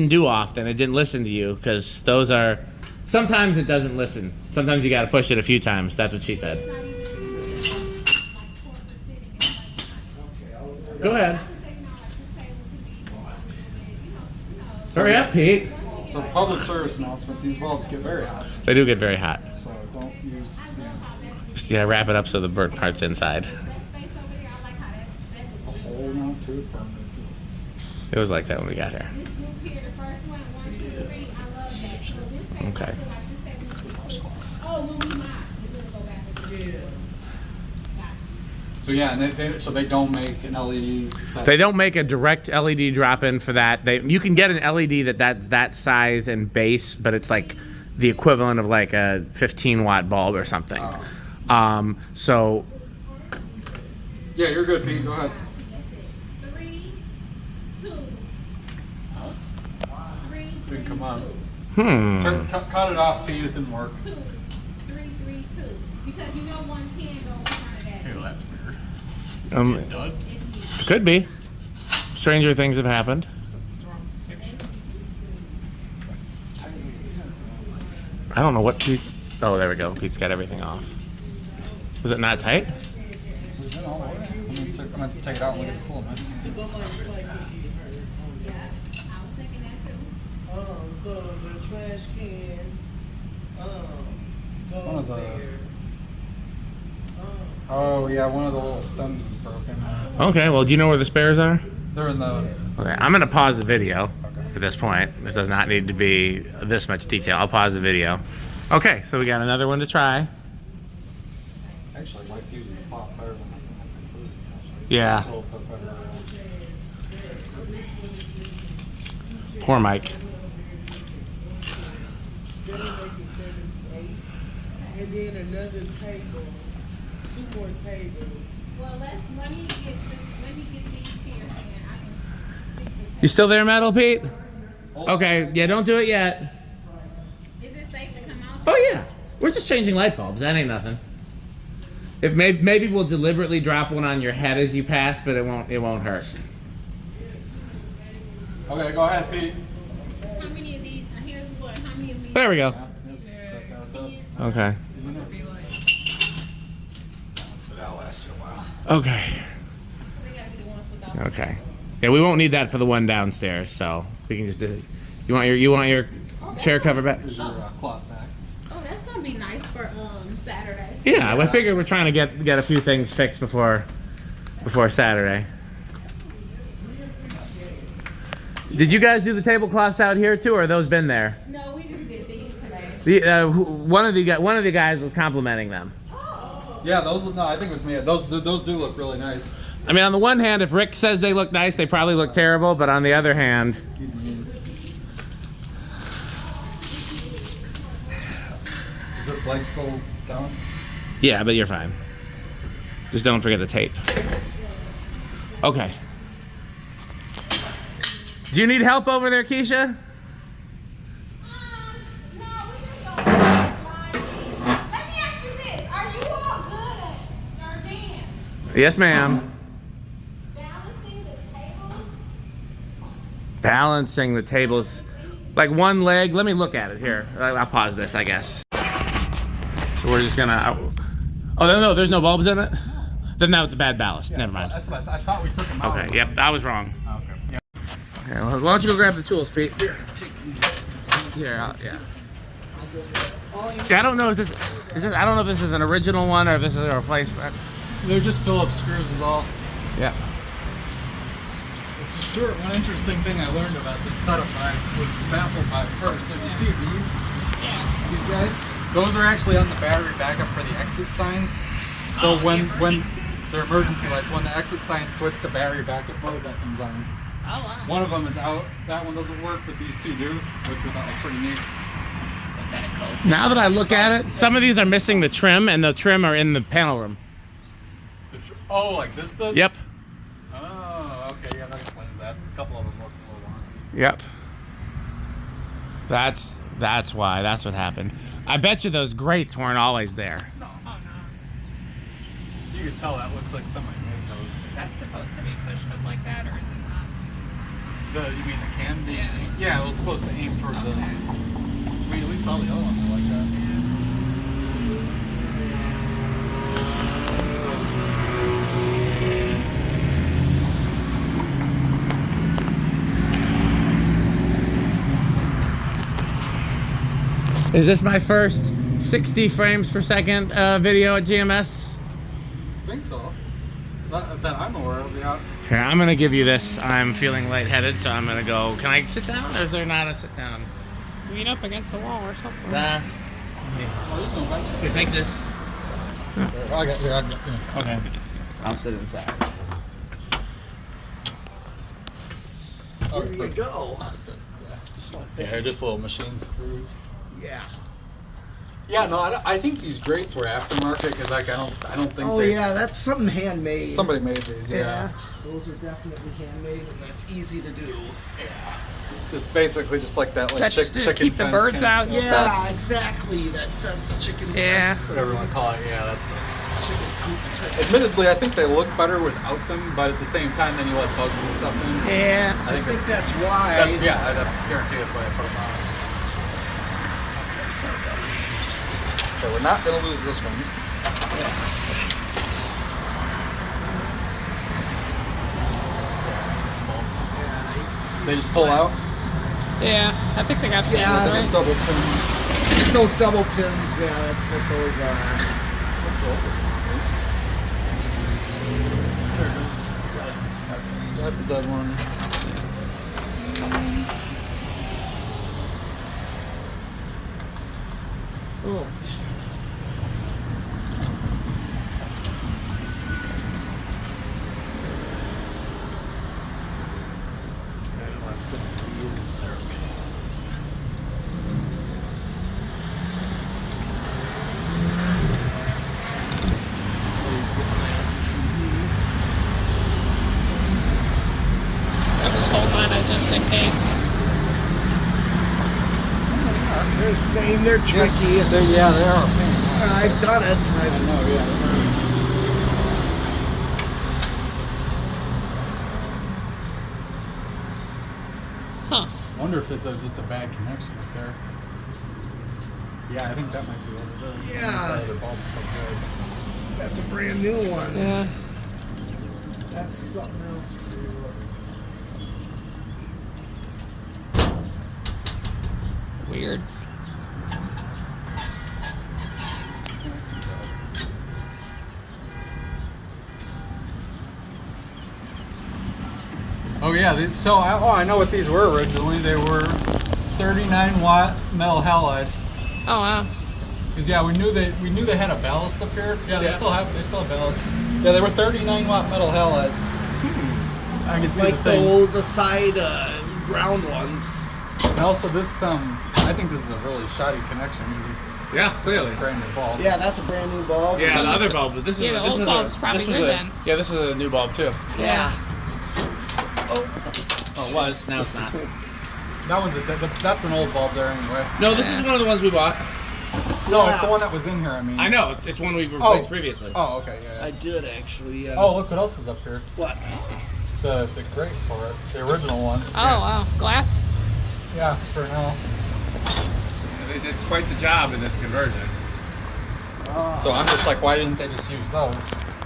do off. Then it didn't listen to you, because those are. Sometimes it doesn't listen. Sometimes you got to push it a few times. That's what she said. Go ahead. Hurry up, Pete. So public service announcement, these bulbs get very hot. They do get very hot. So don't use Just wrap it up so the burnt part's inside. a hole now too. Permanent. It was like that when we got here. Okay. So yeah, and they don't make an LED. They don't make a direct LED drop-in for that. You can get an LED that's that size and base, but it's like the equivalent of like a 15-watt bulb or something. Oh. So Yeah, you're good, Pete. Go ahead. 3, 2. 3, Pete, come on. Cut it off, Pete. It didn't work. 2, 3, 3, 2. Because you know one can go in front of that. That's weird. it could be. Stranger things have happened. I don't know what. Oh, there we go. Pete's got everything off. Was it not tight? Is it all the way? I'm gonna take it out and look at the filament. So the trash can, One of goes the- there. Oh yeah, one of the little stems is broken. Okay, well, do you know where the spares are? They're in the. Okay, I'm gonna pause the video Okay. at this point. This does not need to be this much detail. I'll pause the video. Okay, so we got another one to try. Actually, I like using the cloth better than anything that's included. Yeah. It's a little bit better. Poor Mike. And then another table, 2 more tables. Well, let me get these here and I can fix it. You still there, Metal Pete? Okay, yeah, don't do it yet. Is it safe to come out? Oh yeah, we're just changing light bulbs. That ain't nothing. If maybe we'll deliberately drop one on your head as you pass, but it won't hurt. Okay, go ahead, Pete. How many of these? Here's what. How many of these? There we go. Yeah, yes, that goes up. Okay. That'll last you a while. Okay. They gotta be the ones without. Okay. Yeah, we won't need that for the one downstairs, so we can just do. You want your chair cover back? Here's your cloth back. Oh, that's gonna be nice for Saturday. Yeah, I figured we're trying to get a few things fixed before Saturday. Did you guys do the tablecloths out here too, or have those been there? No, we just did these today. One of the guys was complimenting them. Yeah, those. No, I think it was me. Those do look really nice. I mean, on the one hand, if Rick says they look nice, they probably look terrible. But on the other hand, He's mean. Is this leg still down? yeah, but you're fine. Just don't forget the tape. Okay. Do you need help over there, Keisha? No, we just don't slide. Let me ask you this: are you all good at your dance? Yes, ma'am. Balancing the tables? Balancing the tables. Like one leg. Let me look at it here. I'll pause this, I guess. So we're just gonna. Oh no, there's no bulbs in it. Then that was a bad ballast. Never mind. That's what I thought we took them out. Okay. Yep, I was wrong. Okay. Yeah. Okay. Well, why don't you go grab the tools, Pete? Here. Yeah. Yeah, I don't know. Is this? I don't know if this is an original one or if this is a replacement. They're just Phillips screws is all. Yeah. So Stuart, one interesting thing I learned about this setup I was baffled by first. So you see these guys? Those are actually on the battery backup for the exit signs. So when they're emergency lights, when the exit signs switch to battery backup mode, that comes on. Oh, wow. One of them is out. That one doesn't work, but these two do, which we thought was pretty neat. Was that a code? Now that I look at it, some of these are missing the trim, and the trim are in the panel room. Oh, like this bit? Yep. Oh, okay. Yeah, that explains that. A couple of them look a little wonky. Yep. That's why. That's what happened. I bet you those grates weren't always there. No. Oh, no. You can tell that looks like somebody made those. Is that supposed to be pushed up like that, or is it not? You mean the can? Yeah, well, it's supposed to aim toward the. Okay. I mean, at least all the other ones are like that. Is this my first 60 frames per second video at GMS? I think so. That I'm aware of, yeah. Here, I'm gonna give you this. I'm feeling lightheaded, so I'm gonna go. Can I sit down, or is there not a sit down? Lean up against the wall or something. Here, take this. I got here. Okay. I'll sit inside. Oh, Here you go. yeah, just little machine screws. Yeah. Yeah, no, I think these grates were aftermarket because like I don't think. Oh yeah, that's something handmade. Somebody made these. Yeah. Those are definitely handmade, and that's easy to do. Just basically just like that, like that just to chicken keep the fence birds kind out? of Yeah, stuff. exactly. That fence, chicken Yeah. fence, Whatever you want to call it. Yeah, that's the. chicken coop type. Admittedly, I think they look better without them, but at the same time, then you let bugs and stuff in. Yeah. I think that's why. That's guaranteed. That's why I put them on. Okay, we're not gonna lose this one. Yes. They just pull out. Yeah, I think they got pins, Yeah, There's right? double pin. It's those double pins, yeah, that's what those are. There it is. Okay, so that's a dead one. Oh, I'm just holding on it just in case. they're the same, they're tricky. They are. I've done it. I know, yeah. Huh. Wonder if it's just a bad connection up there. Yeah, I think that might be what it is. Yeah. The other bulb's still good. That's a brand new one. Yeah. That's something else too. Weird. Oh yeah, I know what these were originally. They were 39 watt metal halide. Oh wow. Cause yeah, we knew they had a ballast up here. Yeah, they still have ballast. Yeah, they were 39 watt metal halides. I can see Like the thing. the side ground ones. And also this I think this is a really shoddy connection. It's Yeah, clearly. a brand new bulb. Yeah, that's a brand new bulb. Yeah, the other bulb, but this is Yeah, the this old is bulb's probably this was good a, then. Yeah, this is a new bulb too. Yeah. Oh, it was. Now it's not. That one's that's an old bulb there anyway. No, this is one of the ones we bought. No, it's the one that was in here. I mean. I know. It's one we replaced previously. Oh, okay, yeah. I did actually. Yeah. Oh, look what else is up here. What? The grate for it, the original one. Oh wow. Glass? Yeah, for now. They did quite the job in this conversion. So I'm just like, why didn't they just use those?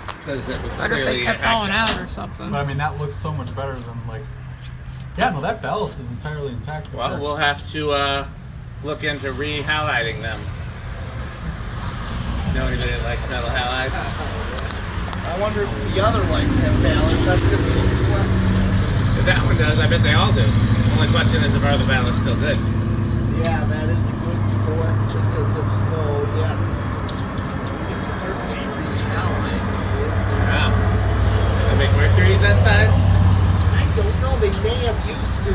Because it was I wonder if clearly they kept falling out or something. But I mean, that looks so much better than like. Yeah, no, that ballast is entirely intact. up Well, there. we'll have to look into re-halighting them. Know anybody that likes metal halide? I wonder if the other lights have ballast. That's gonna be a question. If that one does, I bet they all do. Only question is if our other ballast still good. Yeah, that is a good question. Because if so, yes, we can certainly re-halide. Yeah. They make mercuries that size? I don't know. They may have used to.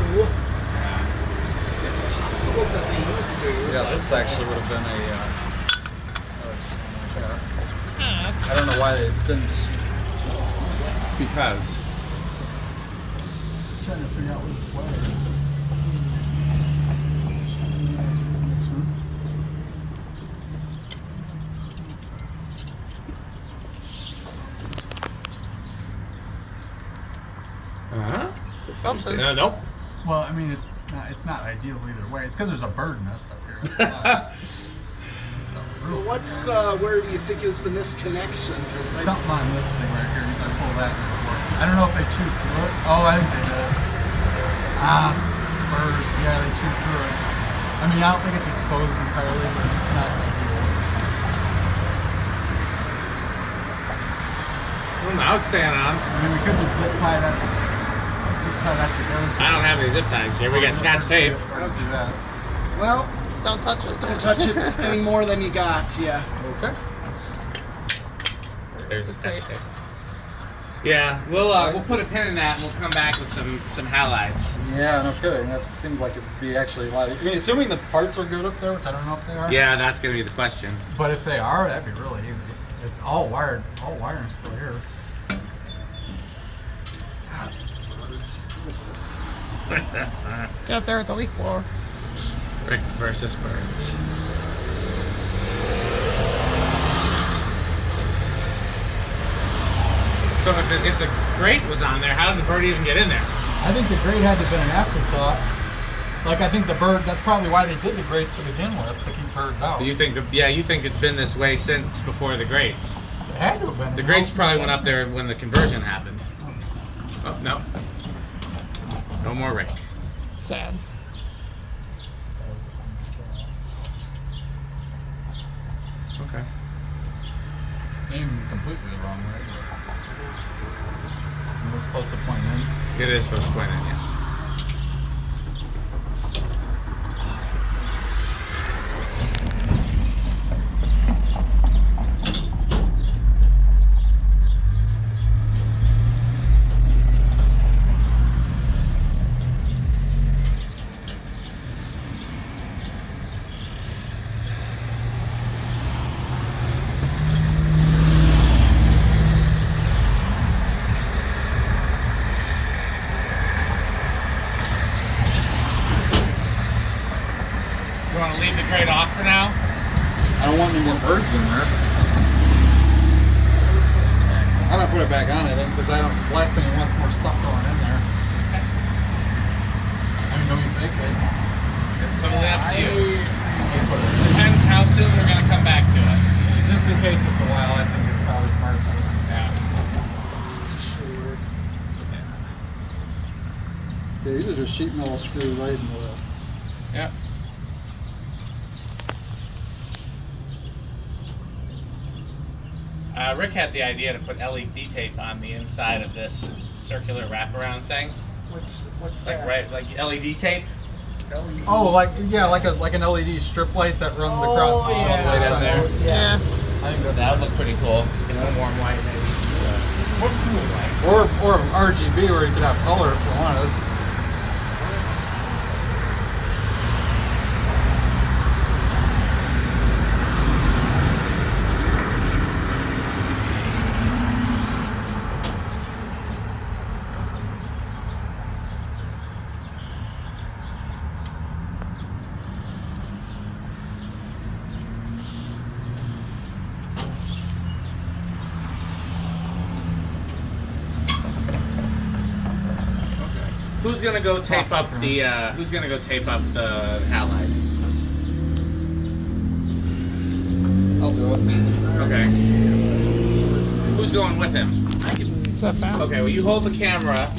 It's possible that they used to. Yeah, this actually would have been a. I don't know why they didn't just. Because. Trying to figure out where this wire is. Something. Nope. Well, I mean, it's not ideal either way. It's because there's a bird nest up here. So what's where do you think is the misconnection? Because Something on this thing right here. You gotta pull that. and it'll work. I don't know if they chewed through it. Oh, I think they did. Bird. Yeah, they chewed through it. I mean, I don't think it's exposed entirely, but it's not ideal. Well, now it's staying on. I mean, we could just zip tie that together. I don't have any zip ties here. We got Scotch tape. Or just do that. well, Don't touch it. don't touch it any more than you got. Yeah. Okay. There's the Scotch tape. Yeah, we'll put a pin in that and we'll come back with some halides. Yeah, no kidding. That seems like it'd be actually a lot. I mean, assuming the parts are good up there, which I don't know if they are. Yeah, that's gonna be the question. But if they are, that'd be really easy. It's all wired. All wiring's still here. Get up there with the leaf blower. Rick versus birds. So if the grate was on there, how did the bird even get in there? I think the grate had to have been an afterthought. Like I think the bird. That's probably why they did the grates to begin with, to keep birds out. So you think, you think it's been this way since before the grates? It had to have been. The grates probably went up there when the conversion happened. Oh no, no more Rick. Sad. Okay. It's aimed completely the wrong way. Isn't this supposed to point in? It is supposed to point in, yes. You want to leave the grate off for now? I don't want any more birds in there. I'm gonna put it back on it because I don't. Last thing he wants more stuff going in there. I mean, don't you think? It's totally up to you. I put it in. Depends how soon we're gonna come back to it. Just in case it's a while, I think it's probably smart. Yeah. Sure. Yeah, these are just sheet metal screw right in the. Yeah. Rick had the idea to put LED tape on the inside of this circular wraparound thing. What's Like that? like LED tape. LED. Oh, like an LED strip light that runs across the yeah. Right out there. Yeah. I think that, That would look pretty cool. Get some warm white maybe. Or cool white. or RGB where you could have color if you wanted. Who's gonna go tape up the halide? I'll do it. Okay. Who's going with him? Is that bad? Okay, well you hold the camera,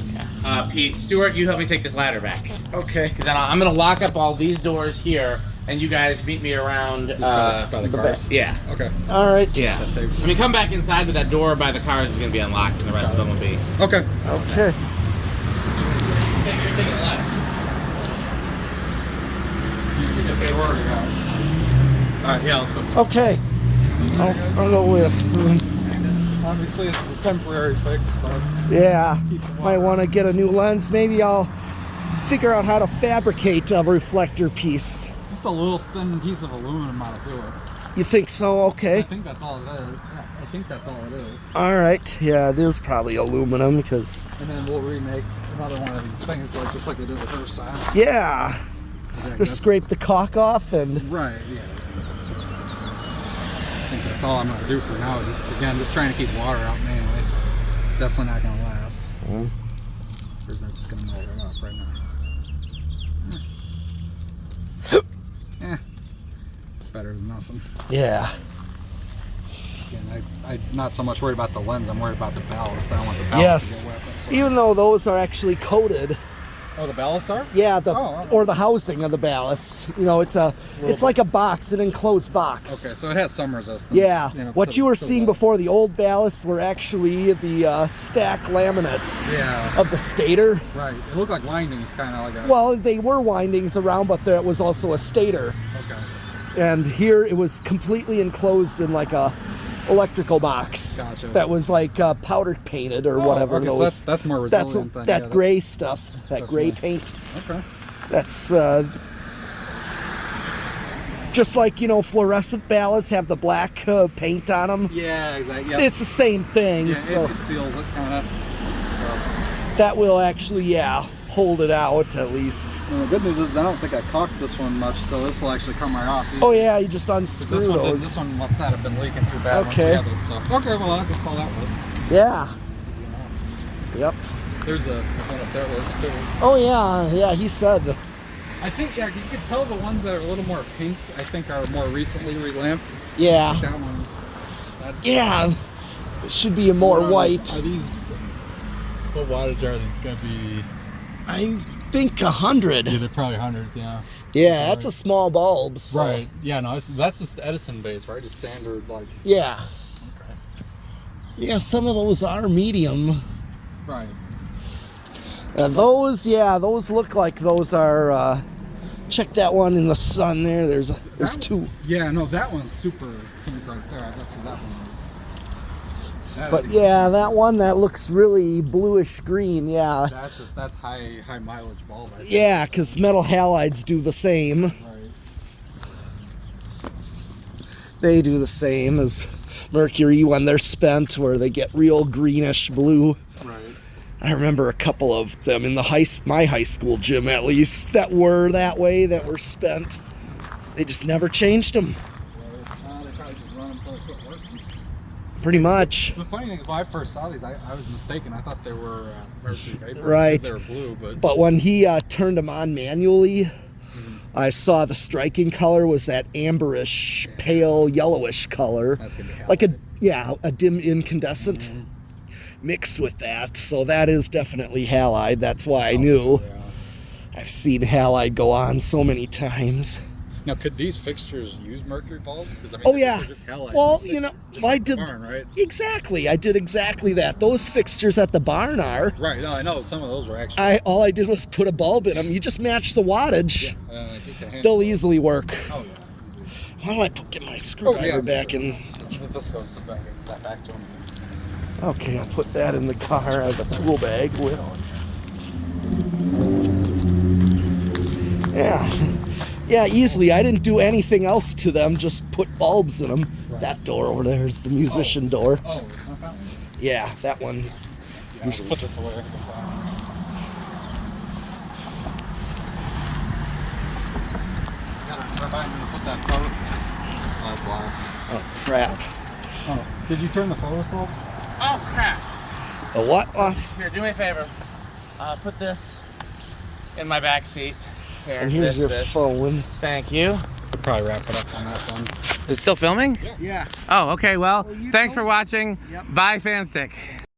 Pete. Stuart, you help me take this ladder back. Okay. Because then I'm gonna lock up all these doors here, and you guys meet me around. By the cars. Yeah. Okay. All right. Yeah. I mean, come back inside, but that door by the cars is gonna be unlocked, and the rest of them will be. Okay. Okay. You're taking the ladder. Okay, we're already out. All right. Yeah, let's go. Okay. I'll go with. Obviously, this is a temporary fix, but Yeah. Might want to get a new lens. Maybe I'll figure out how to fabricate a reflector piece. just a little thin piece of aluminum ought to do it. You think so? I Okay. think that's all it is. Yeah, I think that's all it is. All right. Yeah, it is probably aluminum because. And then we'll remake another one of these things, like just like we did the first time. Yeah. Yeah, Just scrape the caulk off and. Right, yeah. I think that's all I'm going to do for now. Just trying to keep water out mainly. Definitely not going to last. Or is that just going to melt it off right now? Eh. It's better than nothing. Yeah. Again, I'm not so much worried about the lens. I'm worried about the ballast. I don't want the ballast Yes. to get wet. That's Even though those are actually coated. Oh, the ballast are? Yeah, Oh. or the housing of the ballast. You know, it's like a box, an enclosed box. Okay, so it has some resistance. Yeah. What to- you were to seeing the- before, the old ballasts were actually the stack laminates Yeah. of the stator. Right. It looked like windings, kind of like a. Well, they were windings around, but there was also a stator. Okay. And here it was completely enclosed in like a electrical box. Gotcha. That was like powder painted or Oh, whatever okay, so those. that's more That's resilient then, that yeah, gray stuff, that gray definitely. paint. Okay. That's just like, you know, fluorescent ballasts have the black paint on them. Yeah, exactly. Yeah. It's the same thing. Yeah, So it seals it kind of. that will actually, hold it out at least. And the good news is I don't think I caulked this one much, so this will actually come right off. Oh yeah, you just 'Cause unscrew this those. one must not have been leaking too bad Okay. once we had it. So okay, well that's all that was. Yeah. Easy enough. Yep. There's a one up there was too. Oh yeah, he said. I think, yeah, you can tell the ones that are a little more pink, I think, are more recently relamped. Yeah. That one. Yeah. It should be a more white. Are these, what wattage are these going to be? I think 100. Yeah, they're probably hundreds, yeah. Yeah, that's a small bulb. So. Right. Yeah, no, that's just Edison base, right? Just standard, like. Yeah. Okay. Yeah, some of those are medium. Right. Those look like those are. Check that one in the sun there. There's two. Yeah, no, that one's super pink right there. That's what that one is. But yeah, that one that looks really bluish green. Yeah. That's high mileage bulb. I think. Yeah, because metal halides do the same. Right. They do the same as mercury when they're spent, where they get real greenish blue. Right. I remember a couple of them in my high school gym, at least, that were that way, that were spent. They just never changed them. They probably just run them until they quit working. Pretty much. The funny thing is, when I first saw these, I was mistaken. I thought they were mercury vapor. Right. They were blue, But when he turned them on manually, I saw the striking color was that amberish, pale yellowish color. That's gonna be like a dim incandescent mixed with that. So that is definitely halide. That's why I knew. Yeah. I've seen halide go on so many times. Now, could these fixtures use mercury bulbs? 'Cause, I mean, Oh they're yeah. just halide. Well, you know, Just I like the did barn, right? exactly. I did exactly that. Those fixtures at the barn are. Right. No, I know some of those were actually. All I did was put a bulb in them. You just match the wattage. Keep the hand- They'll easily work. Oh yeah. Easy. Why don't I get my screwdriver back in? This goes back to them. Okay, I'll put that in the car. I have a tool bag with. Yeah. Yeah, easily. I didn't do anything else to them, just put bulbs in them. Right. That door over there is the musician door. Oh, it's not that one? Yeah, that one. Yeah, I'll just put this away. Gotta remind me to put that photo. Oh, that's loud. Oh, crap. Oh, did you turn the photos off? Oh crap! The what off? Here, do me a favor. Put this in my back seat. Here, And here's your this. phone. Thank you. Probably wrap it up on that one. Is it still filming? Yeah. Oh, okay. Well, Well, you thanks told for watching. Yep. Bye, Fanstick.